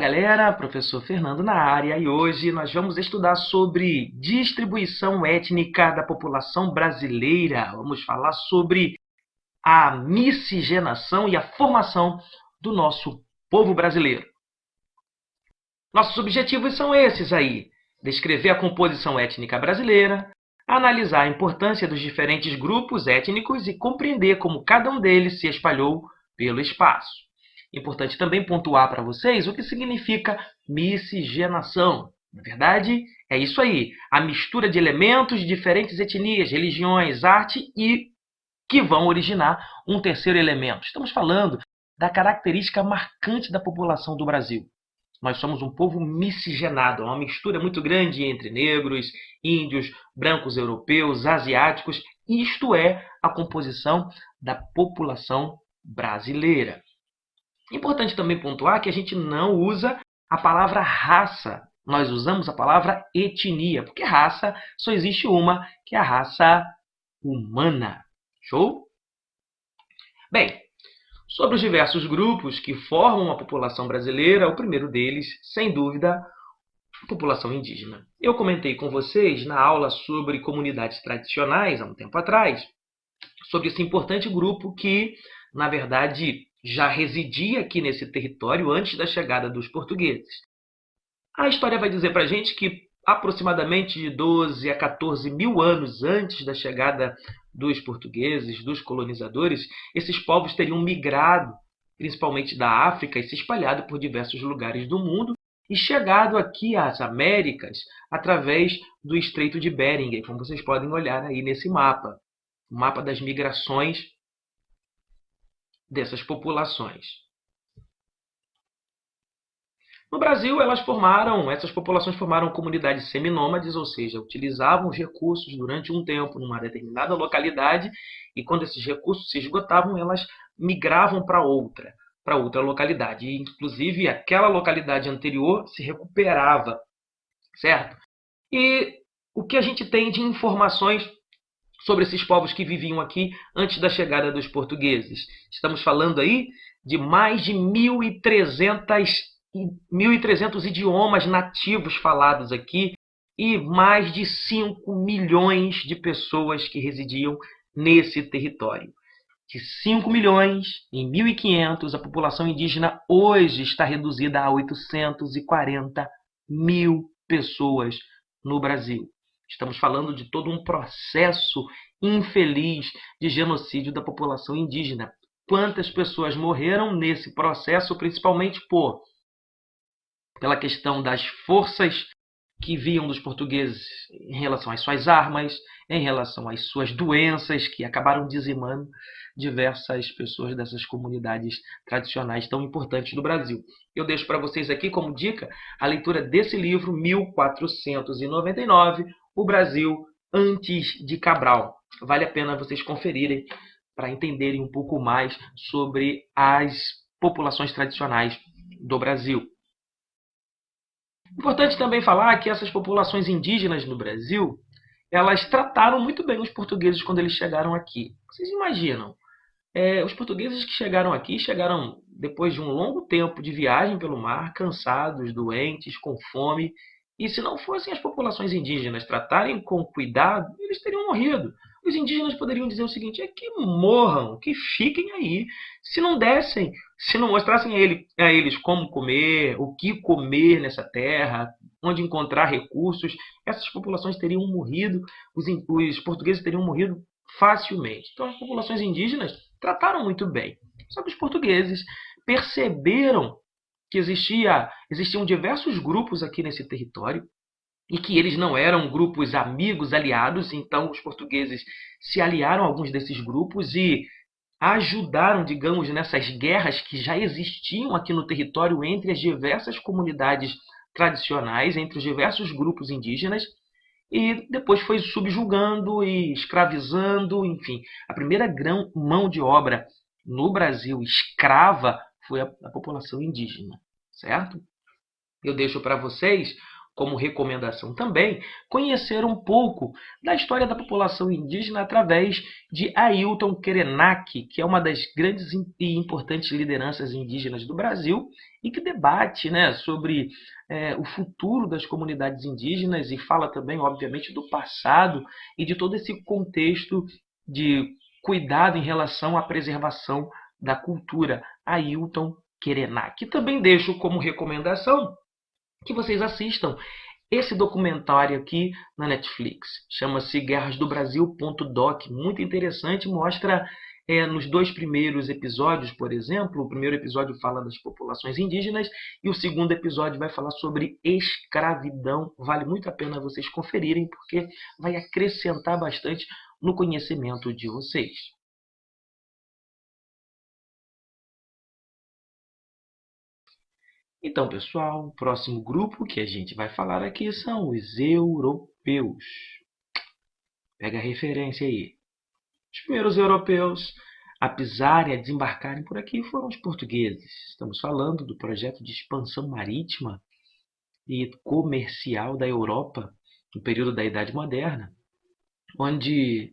Fala galera, professor Fernando na área e hoje nós vamos estudar sobre distribuição étnica da população brasileira. Vamos falar sobre a miscigenação e a formação do nosso povo brasileiro. Nossos objetivos são esses aí: descrever a composição étnica brasileira, analisar a importância dos diferentes grupos étnicos e compreender como cada um deles se espalhou pelo espaço. Importante também pontuar para vocês o que significa miscigenação. Na verdade, é isso aí, a mistura de elementos de diferentes etnias, religiões, arte e que vão originar um terceiro elemento. Estamos falando da característica marcante da população do Brasil. Nós somos um povo miscigenado, uma mistura muito grande entre negros, índios, brancos europeus, asiáticos. Isto é a composição da população brasileira. Importante também pontuar que a gente não usa a palavra raça. Nós usamos a palavra etnia, porque raça só existe uma, que é a raça humana. Show? Bem, sobre os diversos grupos que formam a população brasileira, o primeiro deles, sem dúvida, a população indígena. Eu comentei com vocês na aula sobre comunidades tradicionais, há um tempo atrás, sobre esse importante grupo que, na verdade, já residia aqui nesse território antes da chegada dos portugueses. A história vai dizer para a gente que aproximadamente de 12 a 14 mil anos antes da chegada dos portugueses, dos colonizadores, esses povos teriam migrado, principalmente da África, e se espalhado por diversos lugares do mundo, e chegado aqui às Américas através do Estreito de Bering, como vocês podem olhar aí nesse mapa. O mapa das migrações dessas populações. No Brasil, essas populações formaram comunidades seminômades, ou seja, utilizavam os recursos durante um tempo numa determinada localidade e quando esses recursos se esgotavam, elas migravam para outra localidade. E, inclusive, aquela localidade anterior se recuperava, certo? E o que a gente tem de informações sobre esses povos que viviam aqui antes da chegada dos portugueses? Estamos falando aí de mais de 1.300 idiomas nativos falados aqui e mais de 5 milhões de pessoas que residiam nesse território. De 5 milhões, em 1500, a população indígena hoje está reduzida a 840 mil pessoas no Brasil. Estamos falando de todo um processo infeliz de genocídio da população indígena. Quantas pessoas morreram nesse processo, principalmente pela questão das forças que vinham dos portugueses em relação às suas armas, em relação às suas doenças, que acabaram dizimando diversas pessoas dessas comunidades tradicionais tão importantes do Brasil. Eu deixo para vocês aqui como dica a leitura desse livro, 1499, O Brasil antes de Cabral. Vale a pena vocês conferirem para entenderem um pouco mais sobre as populações tradicionais do Brasil. Importante também falar que essas populações indígenas no Brasil, elas trataram muito bem os portugueses quando eles chegaram aqui. Vocês imaginam? Os portugueses que chegaram aqui, chegaram depois de um longo tempo de viagem pelo mar, cansados, doentes, com fome. E se não fossem as populações indígenas tratarem com cuidado, eles teriam morrido. Os indígenas poderiam dizer o seguinte: é que morram, que fiquem aí. Se não mostrassem a eles como comer, o que comer nessa terra, onde encontrar recursos, essas populações teriam morrido, os portugueses teriam morrido facilmente. Então as populações indígenas trataram muito bem. Só que os portugueses perceberam que existiam diversos grupos aqui nesse território e que eles não eram grupos amigos, aliados. Então os portugueses se aliaram a alguns desses grupos e ajudaram, digamos, nessas guerras que já existiam aqui no território entre as diversas comunidades tradicionais, entre os diversos grupos indígenas, e depois foi subjugando e escravizando, enfim. A primeira mão de obra no Brasil escrava foi a população indígena, certo? Eu deixo para vocês como recomendação também, conhecer um pouco da história da população indígena através de Ailton Krenak, que é uma das grandes e importantes lideranças indígenas do Brasil e que debate, né, sobre o futuro das comunidades indígenas e fala também, obviamente, do passado e de todo esse contexto de cuidado em relação à preservação da cultura. Ailton Krenak. Também deixo como recomendação que vocês assistam esse documentário aqui na Netflix. Chama-se guerrasdobrasil.doc. Muito interessante, mostra nos 2 primeiros episódios, por exemplo, o primeiro episódio fala das populações indígenas e o segundo episódio vai falar sobre escravidão. Vale muito a pena vocês conferirem, porque vai acrescentar bastante no conhecimento de vocês. Então, pessoal, o próximo grupo que a gente vai falar aqui são os europeus. Pega a referência aí. Os primeiros europeus a pisarem, a desembarcarem por aqui foram os portugueses. Estamos falando do projeto de expansão marítima e comercial da Europa no período da Idade Moderna, onde,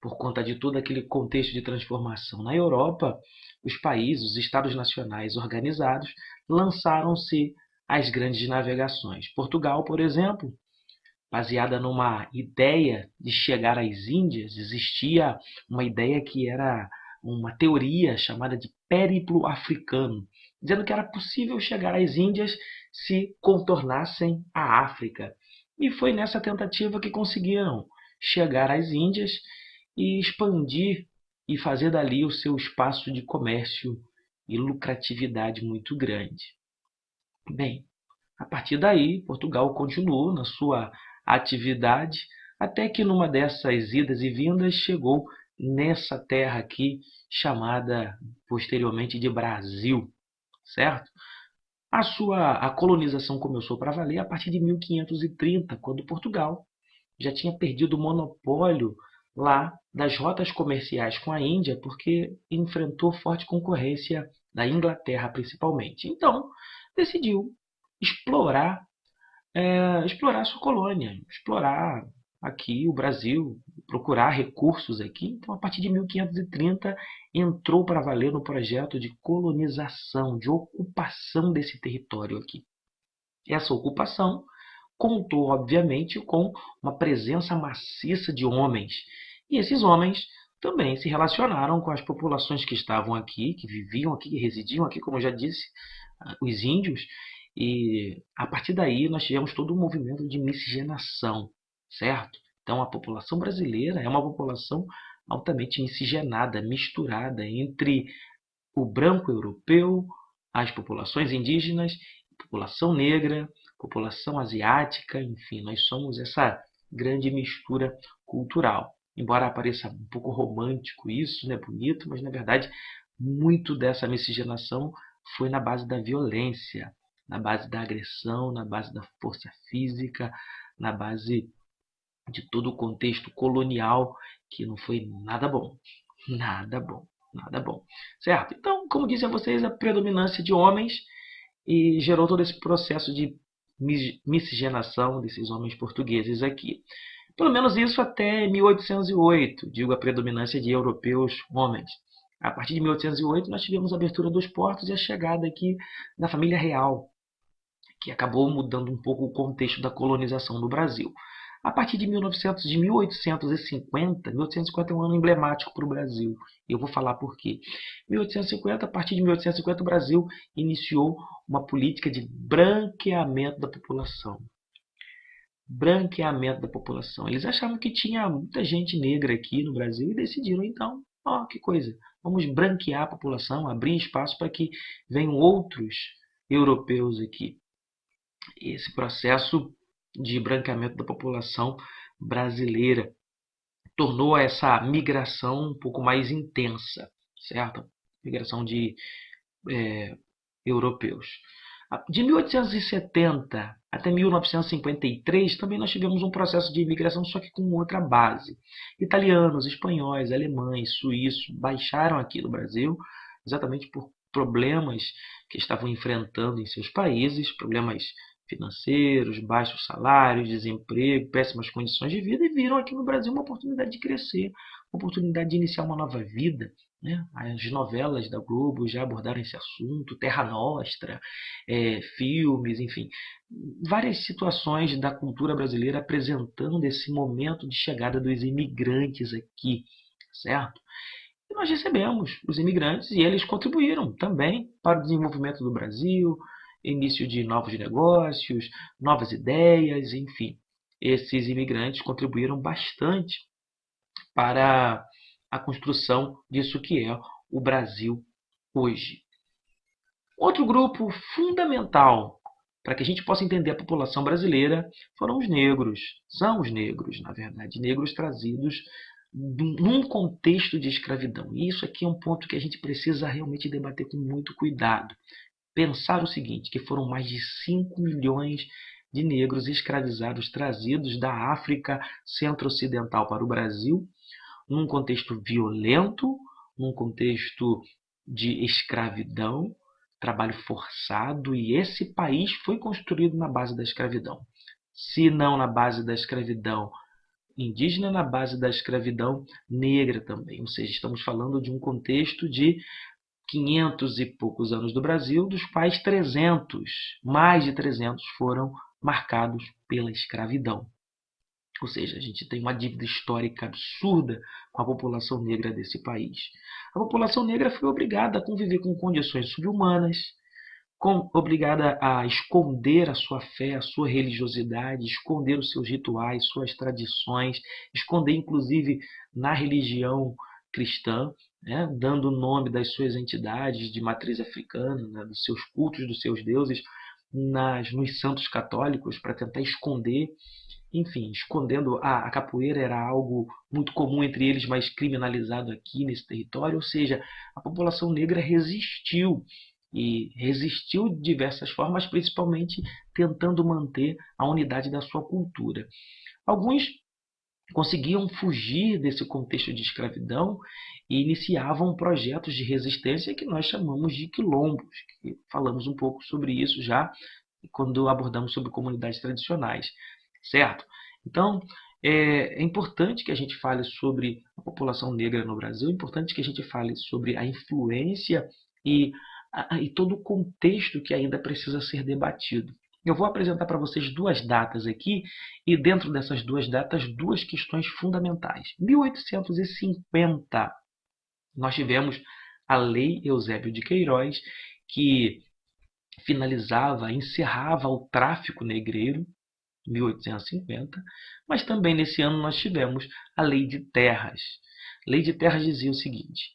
por conta de todo aquele contexto de transformação na Europa, os países, os estados nacionais organizados, lançaram-se às grandes navegações. Portugal, por exemplo, baseada numa ideia de chegar às Índias, existia uma ideia que era uma teoria chamada de périplo africano, dizendo que era possível chegar às Índias se contornassem a África. E foi nessa tentativa que conseguiram chegar às Índias e expandir e fazer dali o seu espaço de comércio e lucratividade muito grande. Bem, a partir daí, Portugal continuou na sua atividade, até que numa dessas idas e vindas chegou nessa terra aqui, chamada posteriormente de Brasil, certo? A colonização começou para valer a partir de 1530, quando Portugal já tinha perdido o monopólio lá das rotas comerciais com a Índia, porque enfrentou forte concorrência da Inglaterra, principalmente. Então, decidiu explorar sua colônia, explorar aqui o Brasil, procurar recursos aqui. Então, a partir de 1530, entrou para valer no projeto de colonização, de ocupação desse território aqui. Essa ocupação contou, obviamente, com uma presença maciça de homens. E esses homens também se relacionaram com as populações que estavam aqui, que viviam aqui, que residiam aqui, como eu já disse, os índios. E a partir daí nós tivemos todo um movimento de miscigenação, certo? Então a população brasileira é uma população altamente miscigenada, misturada entre o branco europeu, as populações indígenas, população negra, população asiática, enfim, nós somos essa grande mistura cultural. Embora pareça um pouco romântico isso, né, bonito, mas na verdade muito dessa miscigenação foi na base da violência, na base da agressão, na base da força física, na base de todo o contexto colonial, que não foi nada bom. Nada bom, nada bom. Certo? Então, como disse a vocês, a predominância de homens e gerou todo esse processo de miscigenação desses homens portugueses aqui. Pelo menos isso até 1808, digo a predominância de europeus homens. A partir de 1808 nós tivemos a abertura dos portos e a chegada aqui da família real, que acabou mudando um pouco o contexto da colonização do Brasil. A partir de 1850, 1850 é um ano emblemático para o Brasil. E eu vou falar por quê. 1850, a partir de 1850, o Brasil iniciou uma política de branqueamento da população. Branqueamento da população. Eles achavam que tinha muita gente negra aqui no Brasil e decidiram, então, que coisa, vamos branquear a população, abrir espaço para que venham outros europeus aqui. Esse processo de branqueamento da população brasileira tornou essa migração um pouco mais intensa, certo? Migração de europeus. De 1870 até 1953 também nós tivemos um processo de imigração, só que com outra base. Italianos, espanhóis, alemães, suíços baixaram aqui no Brasil exatamente por problemas que estavam enfrentando em seus países, problemas financeiros, baixos salários, desemprego, péssimas condições de vida, e viram aqui no Brasil uma oportunidade de crescer, uma oportunidade de iniciar uma nova vida, né? As novelas da Globo já abordaram esse assunto, Terra Nostra, filmes, enfim, várias situações da cultura brasileira apresentando esse momento de chegada dos imigrantes aqui, certo? E nós recebemos os imigrantes e eles contribuíram também para o desenvolvimento do Brasil, início de novos negócios, novas ideias, enfim. Esses imigrantes contribuíram bastante para a construção disso que é o Brasil hoje. Outro grupo fundamental para que a gente possa entender a população brasileira foram os negros. São os negros, na verdade, negros trazidos num contexto de escravidão. E isso aqui é um ponto que a gente precisa realmente debater com muito cuidado. Pensar o seguinte, que foram mais de 5 milhões de negros escravizados trazidos da África centro-ocidental para o Brasil, num contexto violento, num contexto de escravidão, trabalho forçado, e esse país foi construído na base da escravidão. Se não na base da escravidão indígena, na base da escravidão negra também. Ou seja, estamos falando de um contexto de 500 e poucos anos do Brasil, dos quais 300, mais de 300, foram marcados pela escravidão. Ou seja, a gente tem uma dívida histórica absurda com a população negra desse país. A população negra foi obrigada a conviver com condições subhumanas, obrigada a esconder a sua fé, a sua religiosidade, esconder os seus rituais, suas tradições, esconder inclusive na religião cristã, né, dando o nome das suas entidades de matriz africana, né, dos seus cultos, dos seus deuses, nos santos católicos, para tentar esconder. Enfim, escondendo a capoeira era algo muito comum entre eles, mas criminalizado aqui nesse território. Ou seja, a população negra resistiu, e resistiu de diversas formas, principalmente tentando manter a unidade da sua cultura. Alguns conseguiam fugir desse contexto de escravidão e iniciavam projetos de resistência que nós chamamos de quilombos, que falamos um pouco sobre isso já quando abordamos sobre comunidades tradicionais, certo? Então, é importante que a gente fale sobre a população negra no Brasil, é importante que a gente fale sobre a influência e todo o contexto que ainda precisa ser debatido. Eu vou apresentar para vocês duas datas aqui, e dentro dessas duas datas, duas questões fundamentais. 1850, nós tivemos a Lei Eusébio de Queiroz, que finalizava, encerrava o tráfico negreiro, 1850, mas também nesse ano nós tivemos a Lei de Terras. A Lei de Terras dizia o seguinte: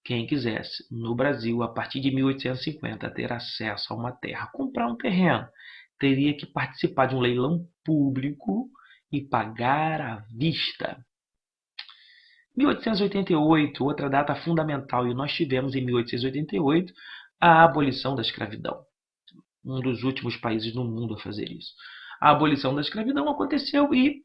quem quisesse, no Brasil, a partir de 1850, ter acesso a uma terra, comprar um terreno, teria que participar de um leilão público e pagar à vista. 1888, outra data fundamental, e nós tivemos em 1888 a abolição da escravidão. Um dos últimos países no mundo a fazer isso. A abolição da escravidão aconteceu e,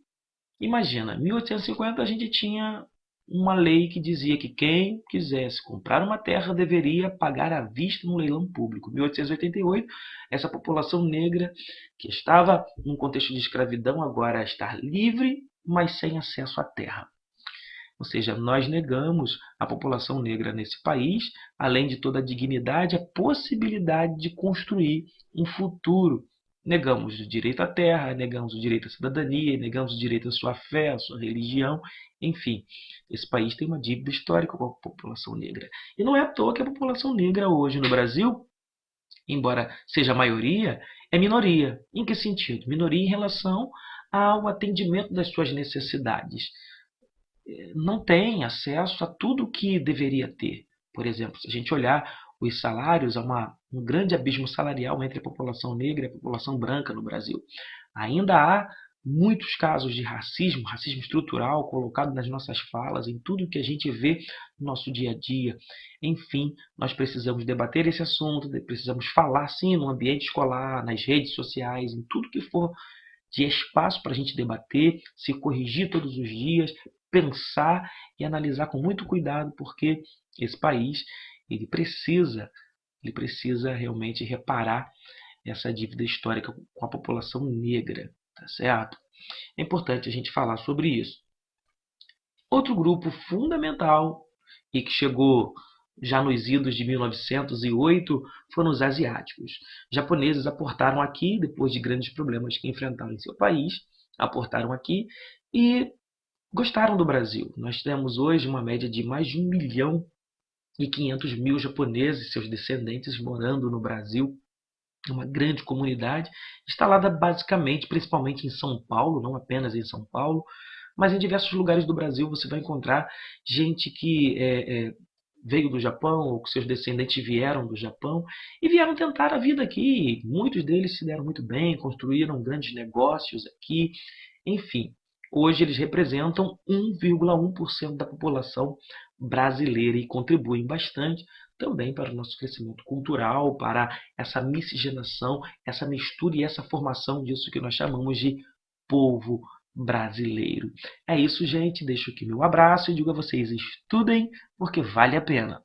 imagina, em 1850 a gente tinha uma lei que dizia que quem quisesse comprar uma terra deveria pagar à vista no leilão público. Em 1888, essa população negra que estava num contexto de escravidão agora está livre, mas sem acesso à terra. Ou seja, nós negamos à população negra nesse país, além de toda a dignidade, a possibilidade de construir um futuro. Negamos o direito à terra, negamos o direito à cidadania, negamos o direito à sua fé, à sua religião, enfim. Esse país tem uma dívida histórica com a população negra. E não é à toa que a população negra hoje no Brasil, embora seja a maioria, é minoria. Em que sentido? Minoria em relação ao atendimento das suas necessidades. Não tem acesso a tudo o que deveria ter. Por exemplo, se a gente olhar os salários, há um grande abismo salarial entre a população negra e a população branca no Brasil. Ainda há muitos casos de racismo, racismo estrutural colocado nas nossas falas, em tudo que a gente vê no nosso dia a dia. Enfim, nós precisamos debater esse assunto, precisamos falar sim no ambiente escolar, nas redes sociais, em tudo que for de espaço para a gente debater, se corrigir todos os dias, pensar e analisar com muito cuidado, porque esse país ele precisa realmente reparar essa dívida histórica com a população negra, tá certo? É importante a gente falar sobre isso. Outro grupo fundamental e que chegou já nos idos de 1908 foram os asiáticos. Japoneses aportaram aqui, depois de grandes problemas que enfrentaram em seu país, aportaram aqui e gostaram do Brasil. Nós temos hoje uma média de mais de 1.500.000 japoneses e seus descendentes morando no Brasil. Uma grande comunidade, instalada basicamente, principalmente em São Paulo, não apenas em São Paulo, mas em diversos lugares do Brasil você vai encontrar gente que veio do Japão ou que seus descendentes vieram do Japão e vieram tentar a vida aqui. Muitos deles se deram muito bem, construíram grandes negócios aqui, enfim. Hoje eles representam 1,1% da população brasileira e contribuem bastante também para o nosso crescimento cultural, para essa miscigenação, essa mistura e essa formação disso que nós chamamos de povo brasileiro. É isso, gente. Deixo aqui meu abraço e digo a vocês: estudem, porque vale a pena.